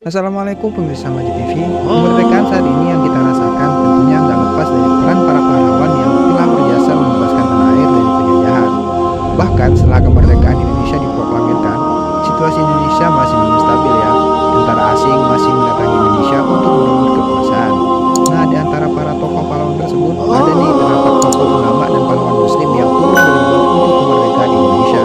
Assalamualaikum pemirsa Majid TV. Kemerdekaan saat ini yang kita rasakan tentunya nggak lepas dari peran para pahlawan yang telah berjasa membebaskan tanah air dari penjajahan. Bahkan setelah kemerdekaan Indonesia diproklamirkan, situasi Indonesia masih belum stabil ya. Tentara asing masih mendatangi Indonesia untuk merebut kekuasaan. Nah, di antara para tokoh pahlawan tersebut ada nih terdapat tokoh ulama dan pahlawan muslim yang turut berjuang untuk kemerdekaan Indonesia.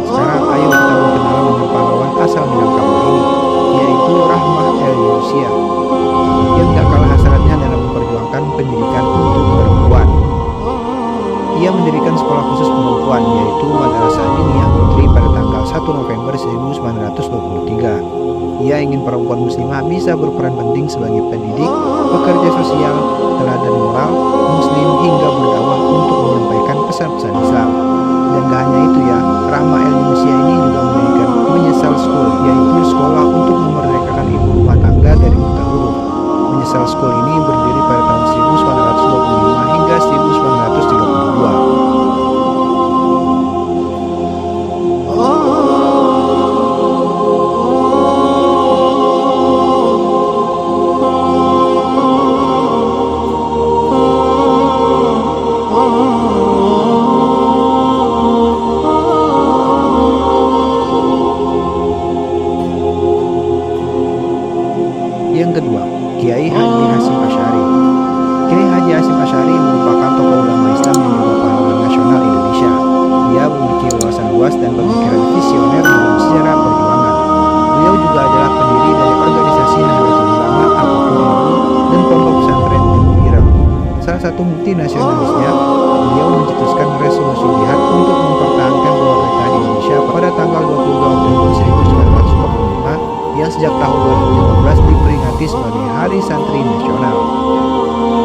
Sekarang ayo kita berkenalan dengan pahlawan asal Minangkabau ini, yaitu Rahmah El Yunusya, yang gak kalah hasratnya dalam memperjuangkan pendidikan untuk perempuan. Ia mendirikan sekolah khusus perempuan, yaitu Madrasah Diniyah Putri pada tanggal 1 November 1923. Ia ingin perempuan muslimah bisa berperan penting sebagai pendidik, pekerja sosial, teladan moral, muslim hingga berdakwah untuk menyampaikan pesan-pesan Islam. Dan gak hanya itu ya, Rahmah El Yunusya ini juga mendirikan Menyesal School, yaitu sekolah untuk memerdekakan ibu rumah tangga dari buta huruf. Menyesal School ini berdiri pada tahun 1925 hingga 1932. Yang kedua, Kiai Haji Hasyim Asy'ari. Kiai Haji Hasyim Asy'ari merupakan tokoh ulama Islam yang juga pahlawan nasional Indonesia. Dia memiliki wawasan luas dan pemikiran visioner dalam sejarah perjuangan. Beliau juga adalah pendiri dari organisasi Nahdlatul Ulama, Al-Qur'an, dan Pondok Pesantren Ilmu Iraq. Salah satu bukti nasionalisnya, beliau mencetuskan resolusi jihad untuk mempertahankan kemerdekaan Indonesia pada tanggal 22 Oktober 1945 yang sejak tahun 2015 diperingati sebagai Hari Santri Nasional.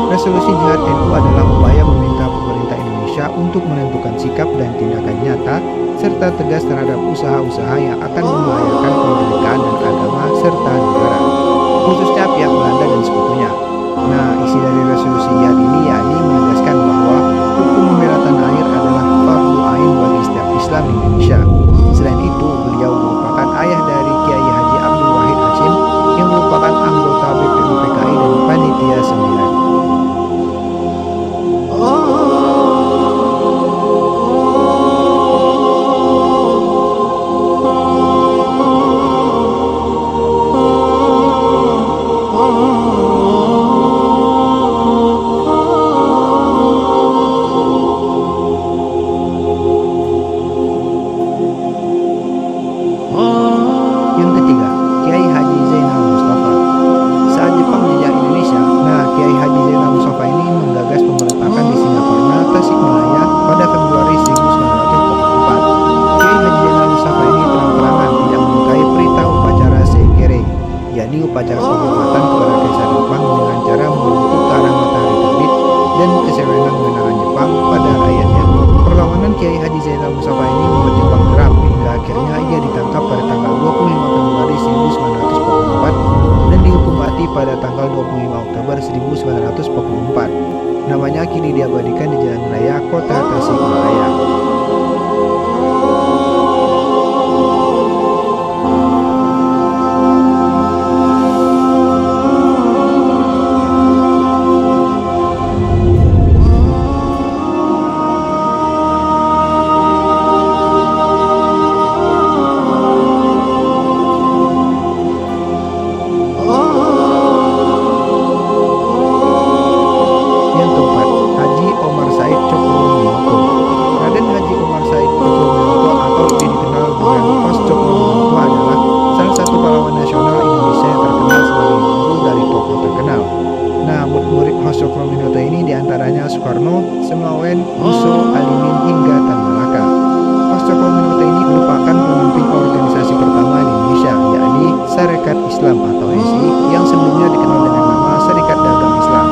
Resolusi Jihad NU adalah upaya meminta pemerintah Indonesia untuk menentukan sikap dan tindakan nyata serta tegas terhadap usaha-usaha yang akan membahayakan kemerdekaan dan agama serta negara, khususnya pihak Belanda dan sekutunya. Nah, isi dari resolusi jihad ini yakni menegaskan bahwa hukum membela tanah air adalah fardu ain bagi setiap Islam di Indonesia. Selain itu, beliau merupakan ayah dari Kiai Haji Abdul Wahid Hasyim yang merupakan anggota BPU PKI dan Panitia 9. Yang ketiga, Kiai Haji Zainal Mustafa. Saat Jepang menjajah Indonesia, Kiai Haji Zainal Mustafa ini menggagas pemberontakan di Singaparna, Tasikmalaya pada Februari 1944. Kiai Haji Zainal Mustafa ini terang-terangan tidak menyukai perintah upacara Seikere, yakni upacara penghormatan kepada Kaisar Jepang dengan cara membentuk ke arah matahari terbit dan kesewenang kewenangan Jepang pada rakyatnya. Perlawanan Kiai Haji Zainal Mustafa ini membuat Jepang geram hingga akhirnya ia ditangkap pada tanggal 25 Februari 1944 dan dihukum mati pada tanggal 25 Oktober 1944. Namanya kini diabadikan di Jalan Raya Kota Tasikmalaya. Yang keempat, Haji Omar Said Cokroaminoto. Raden Haji Omar Said Cokroaminoto atau lebih dikenal dengan Os Cokroaminoto adalah salah satu pahlawan nasional Indonesia yang terkenal sebagai guru dari tokoh terkenal. Nah, murid-murid Os Cokroaminoto ini diantaranya Soekarno, Semarwen, Musso, Alimin hingga Tan Malaka. Os Tokoh Minota ini merupakan pemimpin organisasi pertama di Indonesia, yakni Sarekat Islam atau SI, yang sebelumnya dikenal dengan nama Serikat Dagang Islam.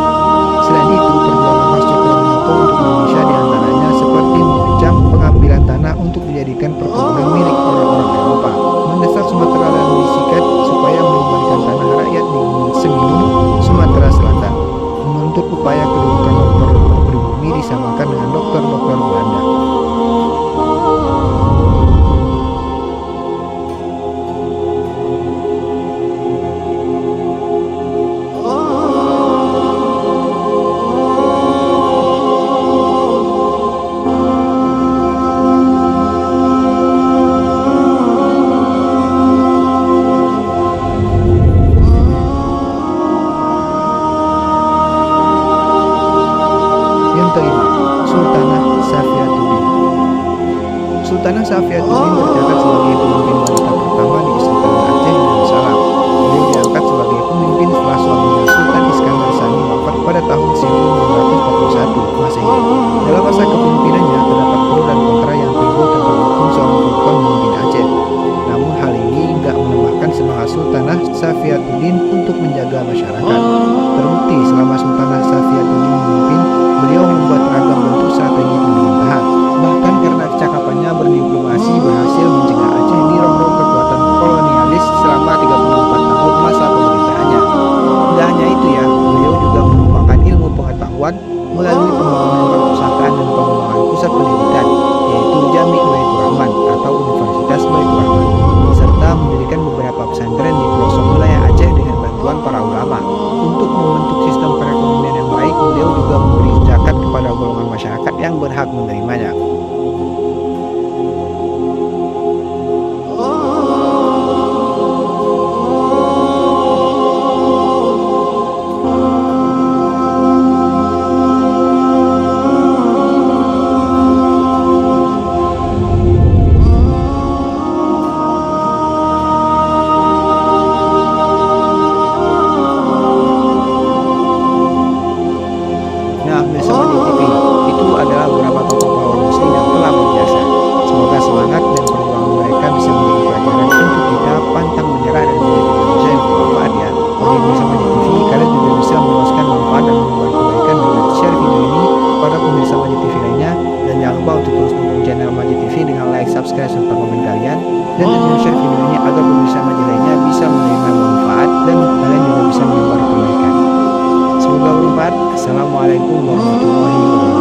Selain itu, perjuangan Mas Cokro Aminoto untuk Indonesia diantaranya seperti mengecam pengambilan tanah untuk dijadikan perkebunan milik orang-orang Eropa, mendesak Sumatera dan disikat supaya mengembalikan tanah rakyat di Seminung, Sumatera Selatan, menuntut upaya kedudukan dokter-dokter pribumi disamakan dengan dokter-dokter Belanda. Yang kelima, Sultanah Safiatuddin. Sultanah Safiatuddin tercatat sebagai pemimpin wanita pertama di Kesultanan Aceh Darussalam. Beliau diangkat sebagai pemimpin setelah suaminya Sultan Iskandar Sani wafat pada tahun 1941 Masehi. Dalam masa kepemimpinannya terdapat pro dan kontra yang timbul tentang hukum seorang perempuan memimpin Aceh. Namun hal ini tidak menambahkan semangat Sultanah Safiatuddin untuk menjaga masyarakat. Terbukti selama Sultanah Safiatuddin memimpin, beliau membuat ragam bentuk strategi pemerintahan. Bahkan karena kecakapannya berdiplomasi berhasil mencegah Aceh dirongrong kekuatan kolonialis selama 34 tahun masa pemerintahannya. Tidak hanya itu ya, beliau juga menumpahkan ilmu pengetahuan melalui pembangunan perpustakaan dan pengembangan pusat pendidikan, yaitu Jami' Baitur Rahman atau Universitas Baitur Rahman, serta mendirikan beberapa pesantren di pelosok wilayah Aceh dengan bantuan para ulama. Untuk membentuk sistem perekonomian yang baik, beliau juga memberi zakat kepada golongan masyarakat yang berhak menerimanya. Nah, bersama di TV, itu adalah beberapa tokoh pahlawan muslim yang telah berjasa. Semoga semangat dan perjuangan mereka bisa menjadi pelajaran untuk kita pantang menyerah dan menjadi manusia yang bermanfaat ya. Oke, bersama di TV, kalian juga bisa meluaskan manfaat dan membuat kebaikan dengan share video ini pada pemirsa Majid TV lainnya. Dan jangan lupa untuk terus dukung channel Majid TV dengan like, subscribe, serta komen kalian. Dan tentunya share video ini agar pemirsa Majid lainnya bisa menerima manfaat dan kalian juga bisa menyebar kebaikan. Semoga bermanfaat. Assalamualaikum warahmatullahi wabarakatuh.